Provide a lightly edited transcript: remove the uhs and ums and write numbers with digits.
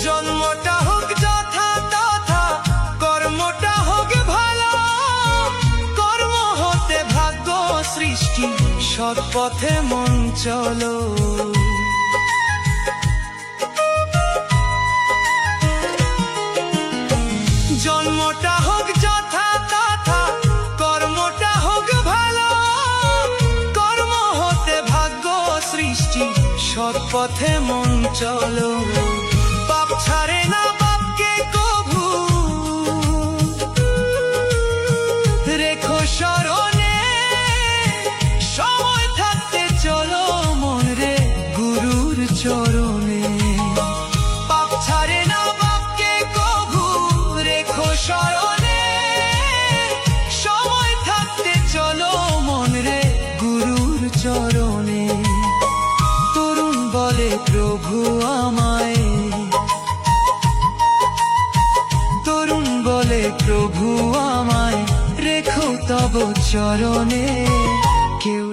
জন্মটা হোক যথা তথা, কর্মটা হোক ভালো, কর্ম হতে ভাগ্য সৃষ্টি, সৎ পথে মন চলো। জন্মটা হোক যথা তথা, কর্মটা হোক ভালো, কর্ম হতে ভাগ্য সৃষ্টি, সৎ পথে মন চলো। পাপ ছাড়ে না বাপকে কভু, রেখো স্মরণে, সময় থাকতে চলো মন রে গুরুর চরণে। পাপ ছাড়ে না বাপকে কভু, রেখো স্মরণে, সময় থাকতে চলো মন রে গুরুর চরণে। তরুণ বলে প্রভু আমায়, তরুণ বলে প্রভু আমায়, রেখো তব চরণে। কেউ